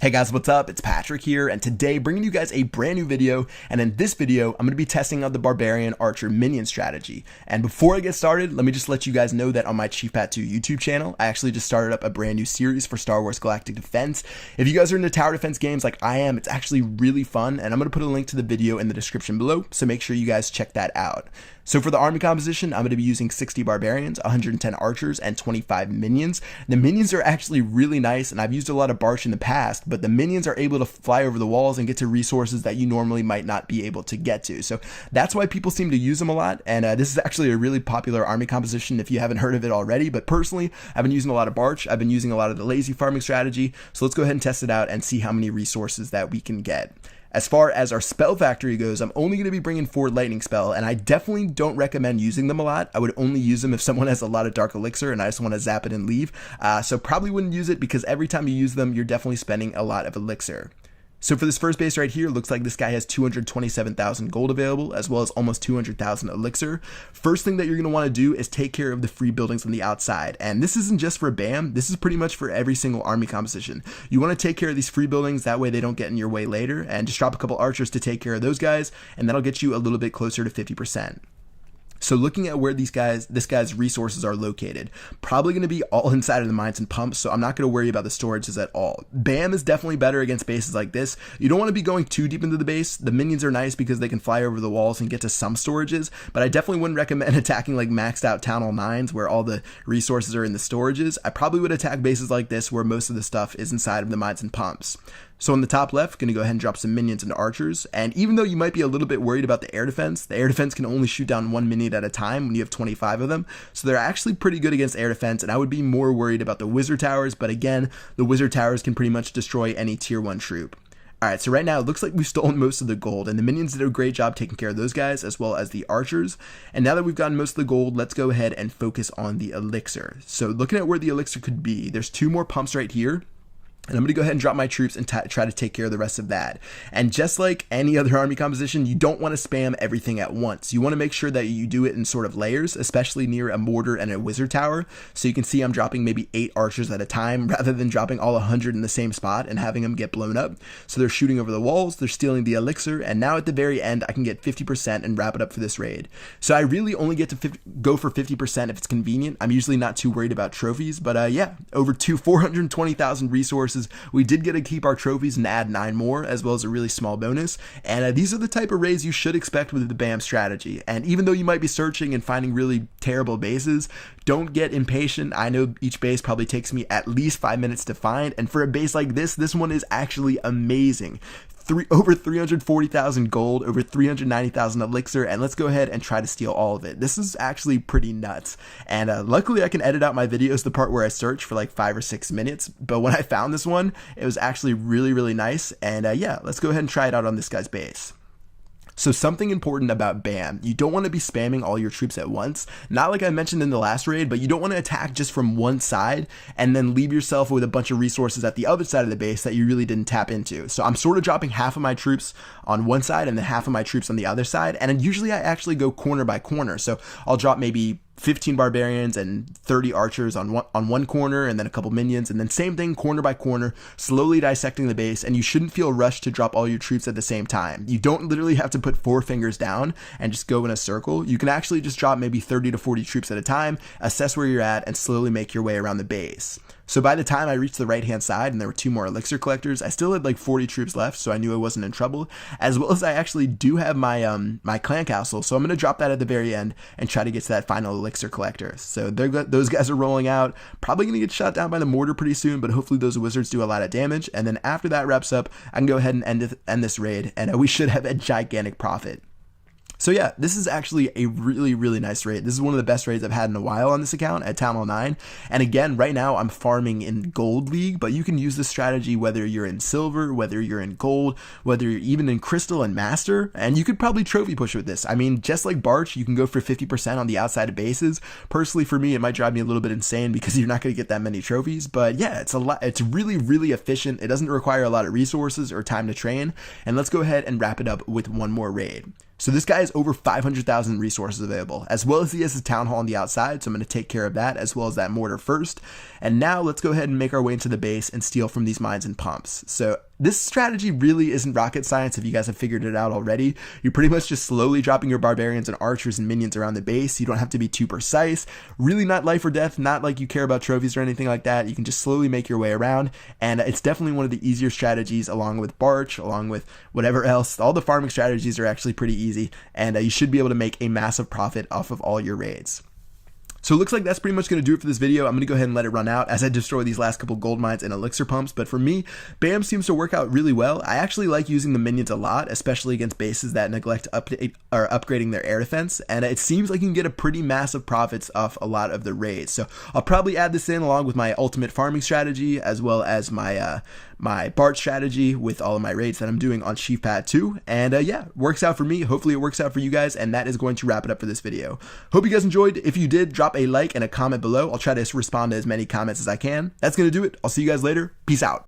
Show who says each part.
Speaker 1: Hey guys, what's up? It's Patrick here, and today bringing you guys a brand new video. And in this video, I'm going to be testing out the Barbarian Archer minion strategy. And before I get started, let me just let you guys know that on my Chief Pat 2 YouTube channel, I actually just started up a brand new series for Star Wars Galactic Defense. If you guys are into tower defense games like I am, it's actually really fun, and I'm going to put a link to the video in the description below, so make sure you guys check that out. So for the army composition, I'm going to be using 60 barbarians, 110 archers, and 25 minions. The minions are actually really nice, and I've used a lot of Barch in the past, but the minions are able to fly over the walls and get to resources that you normally might not be able to get to. So that's why people seem to use them a lot, and this is actually a really popular army composition if you haven't heard of it already. But personally, I've been using a lot of Barch, I've been using a lot of the lazy farming strategy, so let's go ahead and test it out and see how many resources that we can get. As far as our spell factory goes, I'm only going to be bringing 4 lightning spell, and I definitely don't recommend using them a lot. I would only use them if someone has a lot of dark elixir and I just want to zap it and leave. So probably wouldn't use it because every time you use them, you're definitely spending a lot of elixir. So for this first base right here, looks like this guy has 227,000 gold available, as well as almost 200,000 elixir. First thing that you're going to want to do is take care of the free buildings on the outside. And this isn't just for BAM, this is pretty much for every single army composition. You want to take care of these free buildings, that way they don't get in your way later, and just drop a couple archers to take care of those guys, and that'll get you a little bit closer to 50%. So looking at where this guy's resources are located, probably going to be all inside of the mines and pumps, so I'm not going to worry about the storages at all. BAM is definitely better against bases like this. You don't want to be going too deep into the base. The minions are nice because they can fly over the walls and get to some storages, but I definitely wouldn't recommend attacking like maxed out Town Hall 9s where all the resources are in the storages. I probably would attack bases like this where most of the stuff is inside of the mines and pumps. So on the top left, going to go ahead and drop some minions into archers, and even though you might be a little bit worried about the air defense can only shoot down 1 minion at a time when you have 25 of them, so they're actually pretty good against air defense, and I would be more worried about the wizard towers, but again, the wizard towers can pretty much destroy any tier 1 troop. Alright, so right now it looks like we've stolen most of the gold, and the minions did a great job taking care of those guys as well as the archers. And now that we've gotten most of the gold, let's go ahead and focus on the elixir. So looking at where the elixir could be, there's 2 more pumps right here. And I'm going to go ahead and drop my troops and try to take care of the rest of that. And just like any other army composition, you don't want to spam everything at once. You want to make sure that you do it in sort of layers, especially near a mortar and a wizard tower. So you can see I'm dropping maybe 8 archers at a time rather than dropping all 100 in the same spot and having them get blown up. So they're shooting over the walls, they're stealing the elixir, and now at the very end, I can get 50% and wrap it up for this raid. So I really only get to go for 50% if it's convenient. I'm usually not too worried about trophies, but yeah, over 420,000 resources. We did get to keep our trophies and add 9 more, as well as a really small bonus. And these are the type of raids you should expect with the BAM strategy. And even though you might be searching and finding really terrible bases, don't get impatient. I know each base probably takes me at least 5 minutes to find, and for a base like this one is actually amazing. Over 340,000 gold, over 390,000 elixir, and let's go ahead and try to steal all of it. This is actually pretty nuts, and luckily I can edit out my videos, the part where I search for like 5 or 6 minutes, but when I found this one, it was actually really nice, and yeah, let's go ahead and try it out on this guy's base. So something important about BAM, you don't want to be spamming all your troops at once, not like I mentioned in the last raid, but you don't want to attack just from one side and then leave yourself with a bunch of resources at the other side of the base that you really didn't tap into. So I'm sort of dropping half of my troops on one side and then half of my troops on the other side, and usually I actually go corner by corner, so I'll drop maybe 15 barbarians and 30 archers on one corner, and then a couple minions, and then same thing corner by corner, slowly dissecting the base. And you shouldn't feel rushed to drop all your troops at the same time. You don't literally have to put 4 fingers down and just go in a circle. You can actually just drop maybe 30 to 40 troops at a time, assess where you're at, and slowly make your way around the base. So by the time I reached the right hand side and there were 2 more elixir collectors, I still had like 40 troops left, so I knew I wasn't in trouble, as well as I actually do have my my clan castle, so I'm going to drop that at the very end and try to get to that final elixir collector. So those guys are rolling out, probably going to get shot down by the mortar pretty soon, but hopefully those wizards do a lot of damage, and then after that wraps up, I can go ahead and end this raid, and we should have a gigantic profit. So yeah, this is actually a really nice raid. This is one of the best raids I've had in a while on this account at Town Hall 9. And again, right now I'm farming in Gold League, but you can use this strategy whether you're in Silver, whether you're in Gold, whether you're even in Crystal and Master, and you could probably trophy push with this. I mean, just like Barch, you can go for 50% on the outside of bases. Personally, for me, it might drive me a little bit insane because you're not going to get that many trophies, but yeah, it's really efficient. It doesn't require a lot of resources or time to train. And let's go ahead and wrap it up with one more raid. So this guy has over 500,000 resources available, as well as he has his town hall on the outside, so I'm going to take care of that, as well as that mortar first. And now let's go ahead and make our way into the base and steal from these mines and pumps. So this strategy really isn't rocket science if you guys have figured it out already. You're pretty much just slowly dropping your barbarians and archers and minions around the base. You don't have to be too precise. Really not life or death, not like you care about trophies or anything like that. You can just slowly make your way around, and it's definitely one of the easier strategies along with Barch, along with whatever else. All the farming strategies are actually pretty easy, and you should be able to make a massive profit off of all your raids. So it looks like that's pretty much going to do it for this video. I'm going to go ahead and let it run out as I destroy these last couple gold mines and elixir pumps. But for me, BAM seems to work out really well. I actually like using the minions a lot, especially against bases that neglect upgrading their air defense. And it seems like you can get a pretty massive profits off a lot of the raids. So I'll probably add this in along with my ultimate farming strategy, as well as my my Bart strategy with all of my raids that I'm doing on Chief Pad 2. And yeah, works out for me. Hopefully it works out for you guys. And that is going to wrap it up for this video. Hope you guys enjoyed. If you did, drop a like and a comment below. I'll try to respond to as many comments as I can. That's going to do it. I'll see you guys later. Peace out.